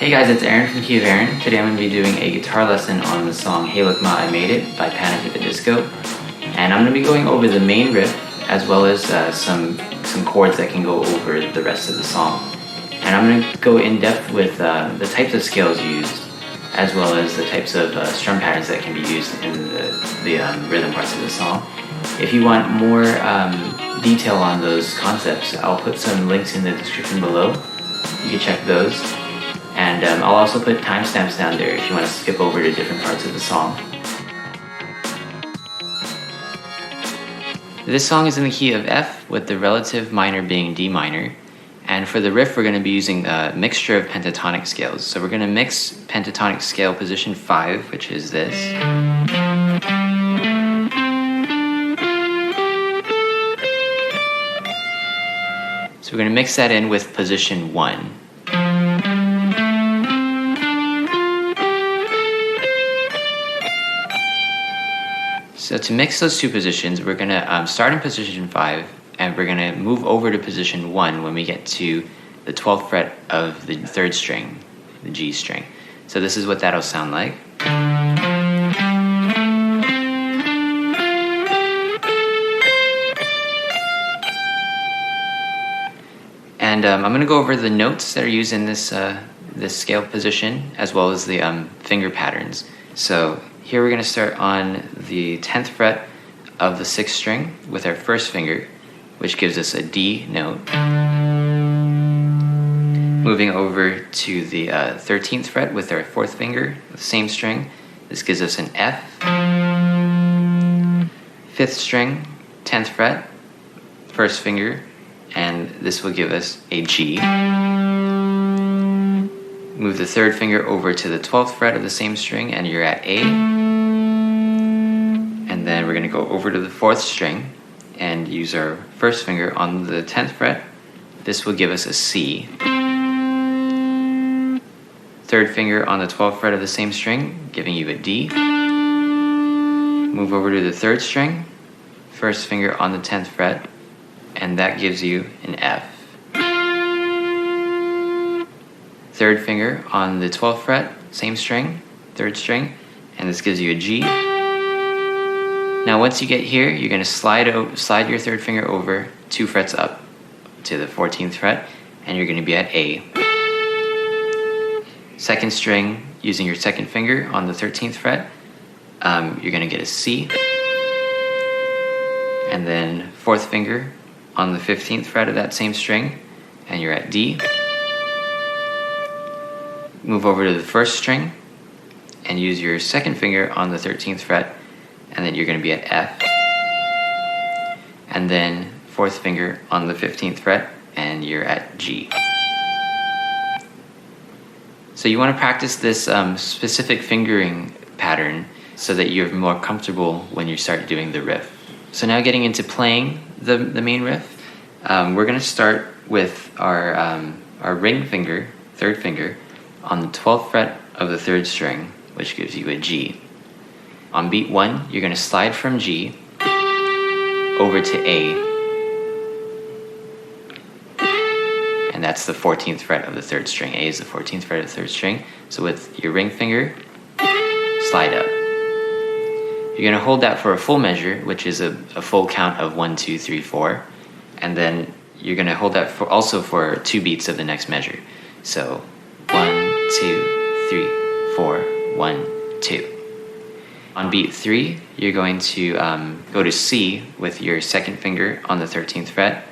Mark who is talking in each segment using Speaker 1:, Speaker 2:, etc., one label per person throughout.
Speaker 1: Hey guys, it's Aaron from Key of Aaron. Today I'm going to be doing a guitar lesson on the song Hey Look Ma, I Made It by Panic at the Disco. And I'm going to be going over the main riff as well as some chords that can go over the rest of the song. And I'm going to go in depth with the types of scales used as well as the types of strum patterns that can be used in the rhythm parts of the song. If you want more detail on those concepts, I'll put some links in the description below. You can check those. And I'll also put timestamps down there if you want to skip over to different parts of the song. This song is in the key of F with the relative minor being D minor. And for the riff, we're going to be using a mixture of pentatonic scales. So we're going to mix pentatonic scale position 5, which is this. So we're going to mix that in with position 1. So to mix those two positions, we're going to start in position 5, and we're going to move over to position 1 when we get to the 12th fret of the 3rd string, the G string. So this is what that'll sound like. And I'm going to go over the notes that are used in this scale position, as well as the finger patterns. So here we're going to start on the 10th fret of the 6th string with our first finger, which gives us a D note. Moving over to the 13th fret with our 4th finger, the same string. This gives us an F. 5th string, 10th fret, first finger, and this will give us a G. Move the 3rd finger over to the 12th fret of the same string, and you're at A. And then we're going to go over to the 4th string and use our first finger on the 10th fret. This will give us a C. 3rd finger on the 12th fret of the same string, giving you a D. Move over to the 3rd string, first finger on the 10th fret, and that gives you an F. 3rd finger on the 12th fret, same string, 3rd string, and this gives you a G. Now once you get here, you're going to slide your 3rd finger over 2 frets up to the 14th fret, and you're going to be at A. 2nd string, using your 2nd finger on the 13th fret, you're going to get a C. And then 4th finger on the 15th fret of that same string, and you're at D. Move over to the 1st string and use your 2nd finger on the 13th fret, and then you're going to be at F. And then 4th finger on the 15th fret, and you're at G. So you want to practice this specific fingering pattern so that you're more comfortable when you start doing the riff. So now getting into playing the main riff, we're going to start with our ring finger, 3rd finger, on the 12th fret of the 3rd string, which gives you a G. On beat 1, you're going to slide from G over to A, and that's the 14th fret of the 3rd string. A is the 14th fret of the 3rd string. So with your ring finger, slide up. You're going to hold that for a full measure, which is a full count of 1, 2, 3, 4, and then you're going to hold that also for 2 beats of the next measure. So 1, 2, 3, 4, 1, 2. On beat 3, you're going to go to C with your 2nd finger on the 13th fret,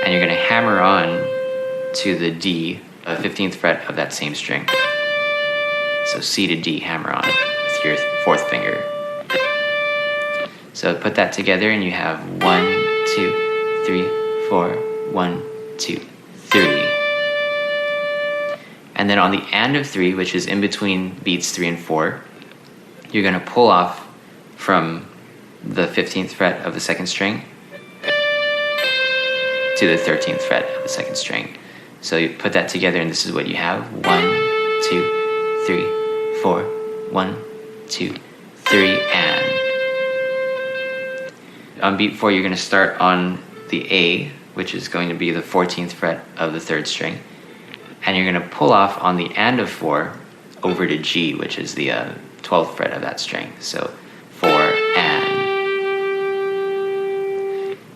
Speaker 1: and you're going to hammer on to the D, 15th fret of that same string. So C to D, hammer on with your 4th finger. So put that together and you have 1, 2, 3, 4, 1, 2, 3. And then on the and of 3, which is in between beats 3 and 4, you're going to pull off from the 15th fret of the 2nd string to the 13th fret of the 2nd string. So you put that together and this is what you have. 1, 2, 3, 4, 1, 2, 3, and. On beat 4, you're going to start on the A, which is going to be the 14th fret of the 3rd string. and you're going to pull off on the and of 4 over to G, which is the 12th fret of that string. So 4 and.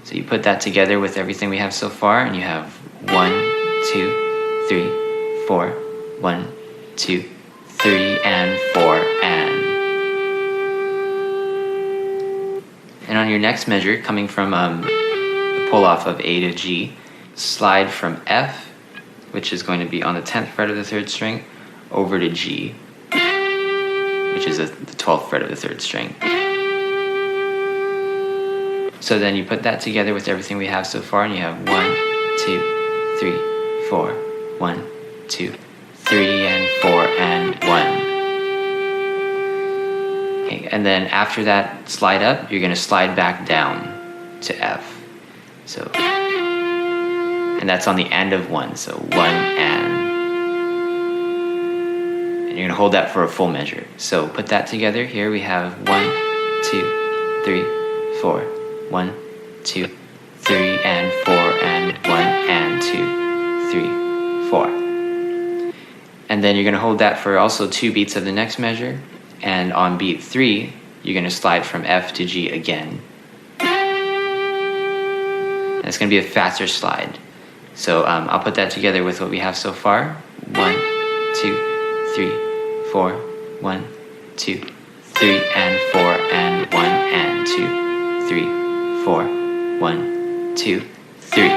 Speaker 1: So you put that together with everything we have so far, and you have 1, 2, 3, 4, 1, 2, 3, and 4 and. And on your next measure, coming from the pull off of A to G, slide from F, which is going to be on the 10th fret of the 3rd string, over to G, which is the 12th fret of the 3rd string. So then you put that together with everything we have so far, and you have 1, 2, 3, 4, 1, 2, 3, and 4, and 1. Okay, and then after that slide up, you're going to slide back down to F. So, and that's on the end of 1, so 1 and. And you're going to hold that for a full measure. So put that together. Here we have 1, 2, 3, 4, 1, 2, 3, and 4, and 1, and 2, 3, 4. And then you're going to hold that for also 2 beats of the next measure. And on beat 3, you're going to slide from F to G again. And it's going to be a faster slide. So I'll put that together with what we have so far. 1, 2, 3, 4, 1, 2, 3, and 4, and 1, and 2, 3, 4, 1, 2, 3.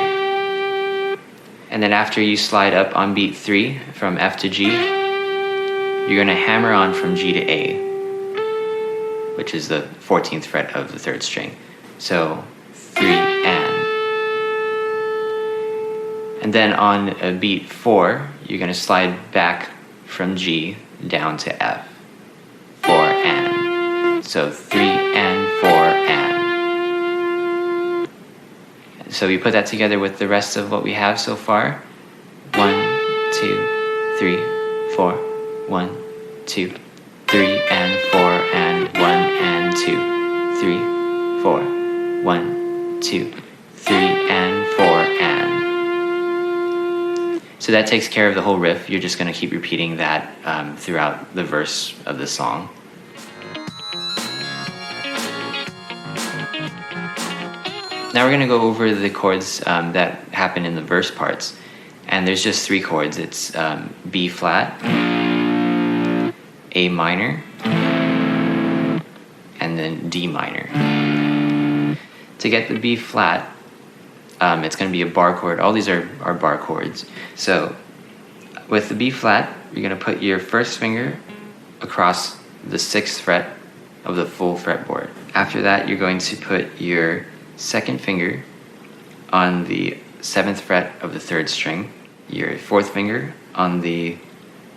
Speaker 1: And then after you slide up on beat 3 from F to G, you're going to hammer on from G to A, which is the 14th fret of the 3rd string. So 3 and. And then on beat 4, you're going to slide back from G down to F. 4 and. So 3 and 4 and. So we put that together with the rest of what we have so far. 1, 2, 3, 4, 1, 2, 3, and 4, and 1, and 2, 3, 4, 1, 2, 3, and 4, and. So that takes care of the whole riff. You're just going to keep repeating that throughout the verse of the song. Now we're going to go over the chords that happen in the verse parts. And there's just 3 chords. It's B flat, A minor, and then D minor. To get the B flat, it's going to be a bar chord. All these are bar chords. So with the B flat, you're going to put your first finger across the 6th fret of the full fretboard. After that, you're going to put your second finger on the 7th fret of the 3rd string, your 4th finger on the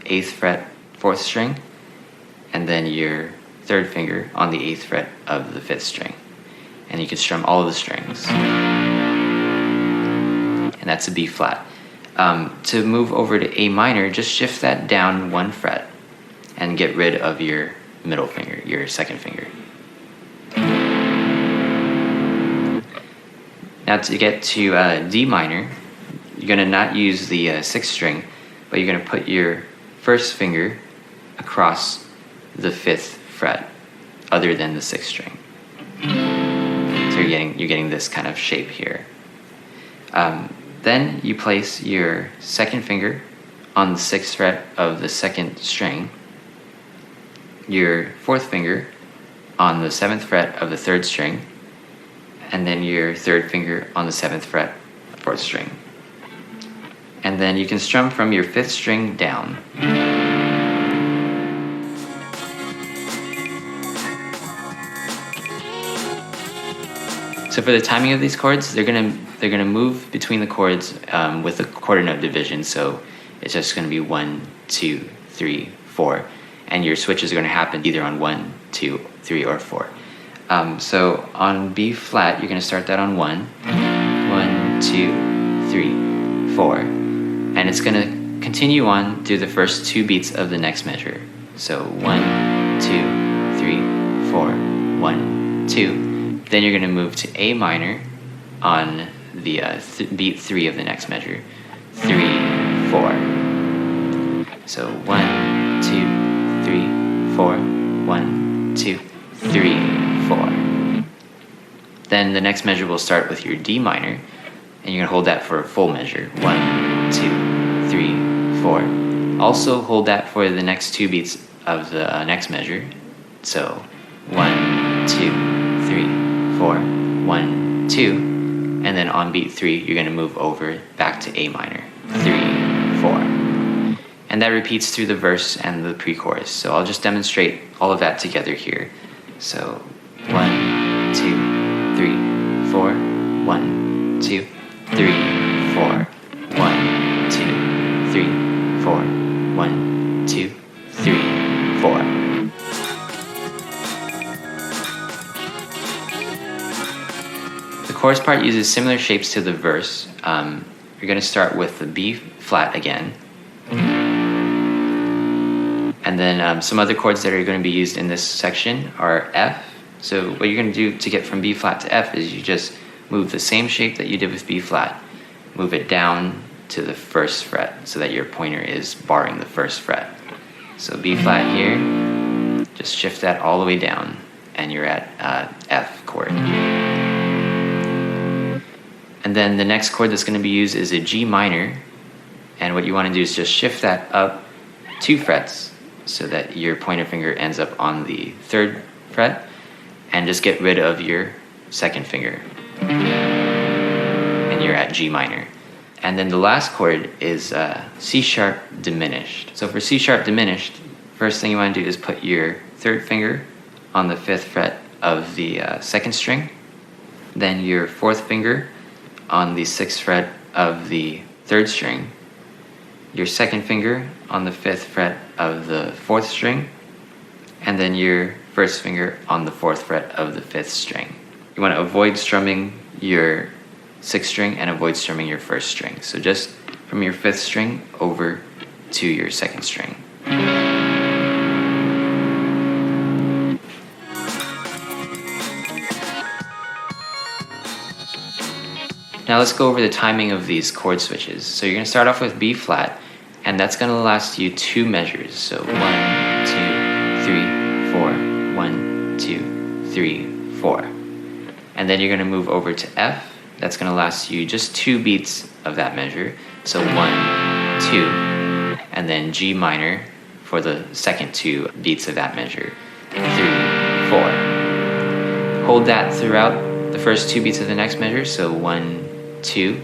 Speaker 1: 8th fret 4th string, and then your 3rd finger on the 8th fret of the 5th string. And you can strum all of the strings. And that's a B flat. To move over to A minor, just shift that down 1 fret and get rid of your middle finger, your second finger. Now to get to D minor, you're going to not use the 6th string, but you're going to put your first finger across the 5th fret, other than the 6th string. So you're getting this kind of shape here. Then you place your second finger on the 6th fret of the 2nd string, your 4th finger on the 7th fret of the 3rd string, and then your 3rd finger on the 7th fret, 4th string. And then you can strum from your 5th string down. So for the timing of these chords, they're gonna move between the chords with a quarter note division. So it's just gonna be 1, 2, 3, 4, and your switches are gonna happen either on 1, 2, 3, or 4. So on B flat, you're gonna start that on 1, 1, 2, 3, 4, and it's gonna continue on through the first 2 beats of the next measure. So 1, 2, 3, 4, 1, 2. Then you're gonna move to A minor on the beat 3 of the next measure. 3, 4. So 1, 2, 3, 4, 1, 2, 3, 4. Then the next measure will start with your D minor, and you're gonna hold that for a full measure. 1, 2, 3, 4. Also hold that for the next 2 beats of the next measure. So 1, 2, 3, 4, 1, 2, and then on beat 3, you're gonna move over back to A minor. 3, 4. And that repeats through the verse and the pre-chorus. So I'll just demonstrate all of that together here. So 1, 2, 3, 4, 1, 2, 3, 4, 1, 2, 3, 4, 1, 2, 3, 4. The chorus part uses similar shapes to the verse. You're going to start with the B flat again. And then some other chords that are going to be used in this section are F. So what you're going to do to get from B flat to F is you just move the same shape that you did with B flat. Move it down to the 1st fret so that your pointer is barring the 1st fret. So B flat here, just shift that all the way down and you're at F chord. And then the next chord that's going to be used is a G minor. And what you want to do is just shift that up 2 frets so that your pointer finger ends up on the 3rd fret, and just get rid of your 2nd finger. And you're at G minor. And then the last chord is C sharp diminished. So for C sharp diminished, first thing you want to do is put your 3rd finger on the 5th fret of the 2nd string, then your 4th finger on the 6th fret of the 3rd string, your 2nd finger on the 5th fret of the 4th string, and then your 1st finger on the 4th fret of the 5th string. You want to avoid strumming your 6th string and avoid strumming your 1st string. So just from your 5th string over to your 2nd string. Now let's go over the timing of these chord switches. So you're going to start off with B flat, and that's going to last you 2 measures. So 1, 2, 3, 4, 1, 2, 3, 4. And then you're going to move over to F. That's going to last you just 2 beats of that measure. So 1, 2, and then G minor for the second 2 beats of that measure. 3, 4. Hold that throughout the first 2 beats of the next measure. So 1, 2,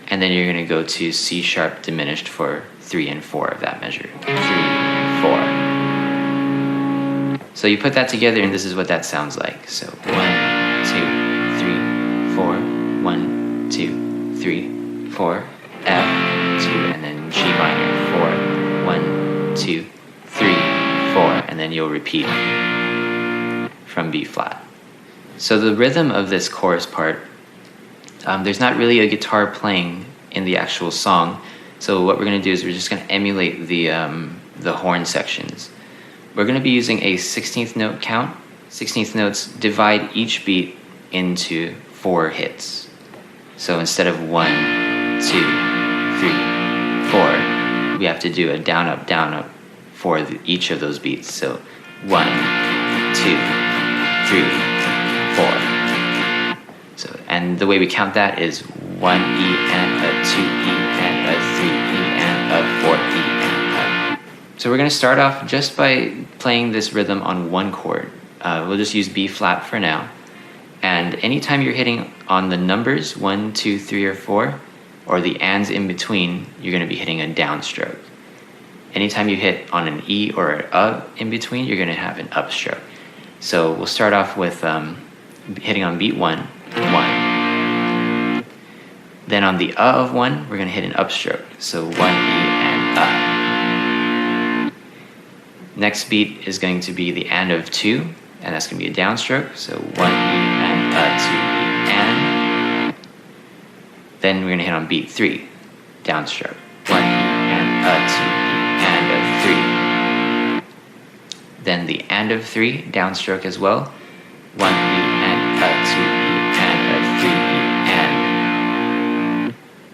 Speaker 1: and then you're going to go to C sharp diminished for 3 and 4 of that measure. 3, 4. So you put that together and this is what that sounds like. So 1, 2, 3, 4, 1, 2, 3, 4, F, 2, and then G minor, 4, 1, 2, 3, 4, and then you'll repeat from B flat. So the rhythm of this chorus part, there's not really a guitar playing in the actual song, so what we're going to do is we're just going to emulate the horn sections. We're going to be using a 16th note count. 16th notes divide each beat into 4 hits. So instead of 1, 2, 3, 4, we have to do a down up for each of those beats. So 1, 2, 3, 4. So, and the way we count that is 1 E and a 2 E and a 3 E and a 4 E and a. So we're going to start off just by playing this rhythm on 1 chord. We'll just use B flat for now. And anytime you're hitting on the numbers 1, 2, 3, or 4, or the ands in between, you're going to be hitting a downstroke. Anytime you hit on an E or an in between, you're going to have an upstroke. So we'll start off with hitting on beat 1. 1. Then on the of 1, we're going to hit an upstroke. So 1 E and Next beat is going to be the and of 2, and that's going to be a downstroke. So 1 E and 2 E and. Then we're going to hit on beat 3, downstroke. 1 E and 2 E and 3. Then the and of 3, downstroke as well. 1 E and 2 E.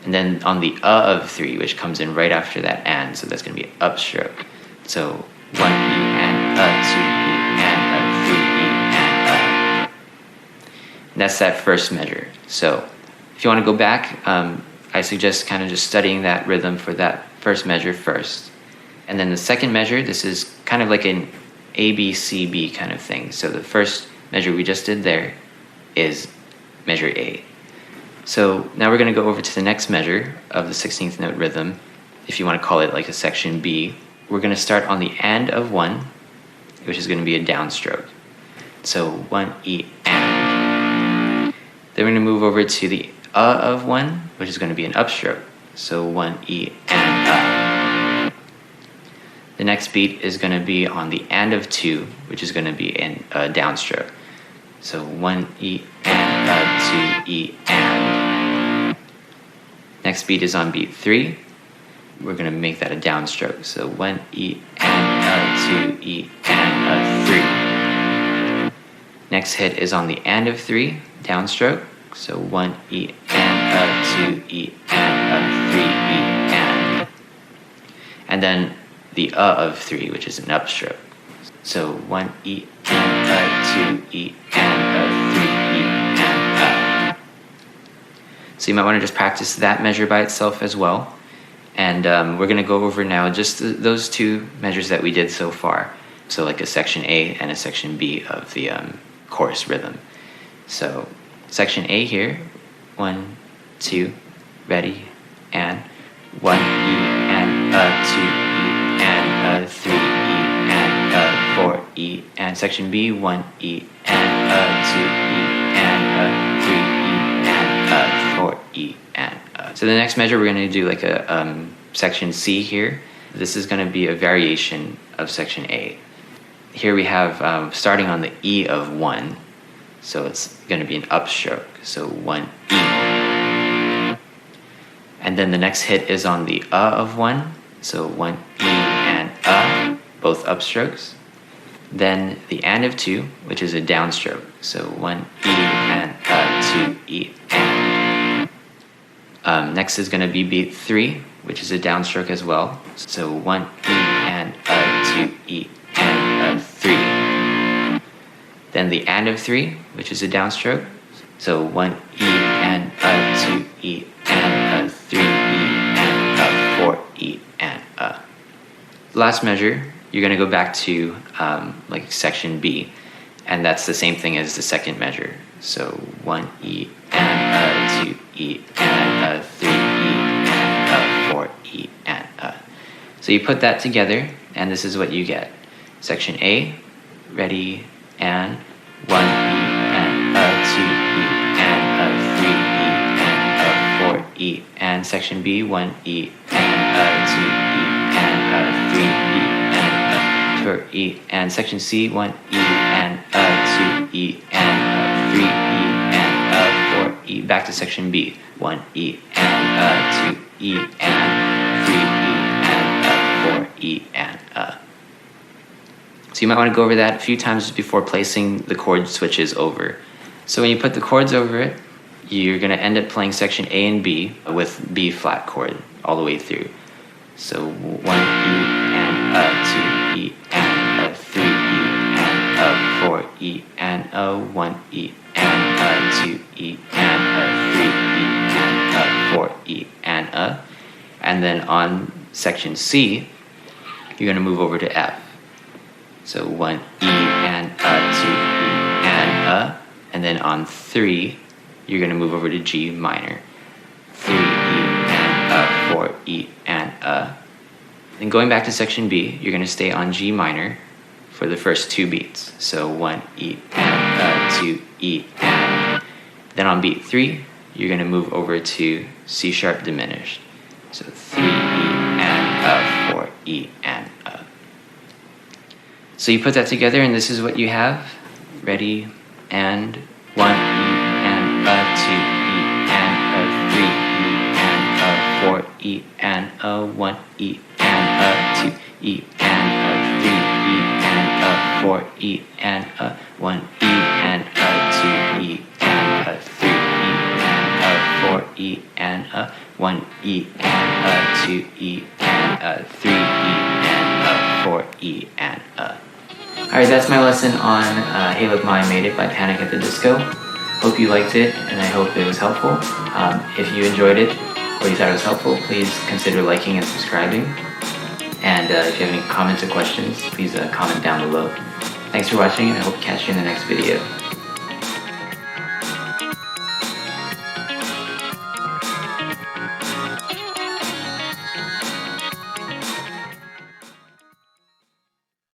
Speaker 1: And then on the of 3, which comes in right after that and, so that's going to be an upstroke. So 1 E and 2 E and 3 E and And that's that first measure. So if you want to go back, I suggest kind of just studying that rhythm for that first measure first. And then the second measure, this is kind of like an A, B, C, B kind of thing. So the first measure we just did there is measure A. So now we're going to go over to the next measure of the 16th note rhythm, if you want to call it like a section B. We're going to start on the and of 1, which is going to be a downstroke. So 1 E and. Then we're going to move over to the of 1, which is going to be an upstroke. So 1 E and The next beat is going to be on the and of 2, which is going to be a downstroke. So 1 E and 2 E and. Next beat is on beat 3. We're going to make that a downstroke. So 1 E and 2 E and 3. Next hit is on the and of 3, downstroke. So 1 E and 2 E and 3 E and. And then the of 3, which is an upstroke. So 1 E and 2 E and 3 E and. So you might want to just practice that measure by itself as well. And we're going to go over now just those two measures that we did so far. So like a section A and a section B of the chorus rhythm. So section A here, 1, 2, ready, and 1 E and 2 E and 3 E and 4 E, and section B, 1 E and 2 E and 3 E and 4 E and. So the next measure we're going to do like a section C here. This is going to be a variation of section A. Here we have starting on the E of 1, so it's going to be an upstroke. So 1 E. And then the next hit is on the of 1, so 1 E and both upstrokes. Then the and of 2, which is a downstroke, so 1 E and 2 E and. Next is going to be beat 3, which is a downstroke as well, so 1 E and 2 E and 3. Then the and of 3, which is a downstroke, so 1 E and 2 E and 3 E and 4 E and. Last measure, you're going to go back to like section B, and that's the same thing as the second measure. So 1 E and 2 E and 3 E and 4 E and. So you put that together, and this is what you get. Section A, ready, and 1 E and 2 E and 3 E and 4 E, and section B, 1 E and 2 E and 3 E and 4 E, and section C, 1 E and 2 E and 3 E and 4 E. Back to section B, 1 E and 2 E and 3 E and 4 E and. So you might want to go over that a few times before placing the chord switches over. So when you put the chords over it, you're going to end up playing section A and B with B flat chord all the way through. So 1 E and 2 E and 3 E and 4 E and 1 E and 2 E and 3 E and 4 E and then on section C, you're going to move over to F. So 1 E and 2 E and then on 3, you're going to move over to G minor. 3 E and 4 E and. Then going back to section B, you're going to stay on G minor for the first 2 beats. So 1 E and 2 E and. Then on beat 3, you're going to move over to C sharp diminished. So 3 E and 4 E and. So you put that together, and this is what you have. Ready, and 1 E and 2 E and 3 E and 4 E and 1 E and 2 E and 3 E and 4 E and 1 E and 2 E and 3 E and 4 4 E and a, 1 E and a, 2 E and a, 3 E and a, 4 E and a. Alright, that's my lesson on Hey Look Ma, I Made It by Panic at the Disco. Hope you liked it, and I hope it was helpful. If you enjoyed it, or you thought it was helpful, please consider liking and subscribing. And if you have any comments or questions, please comment down below. Thanks for watching, and I hope to catch you in the next video.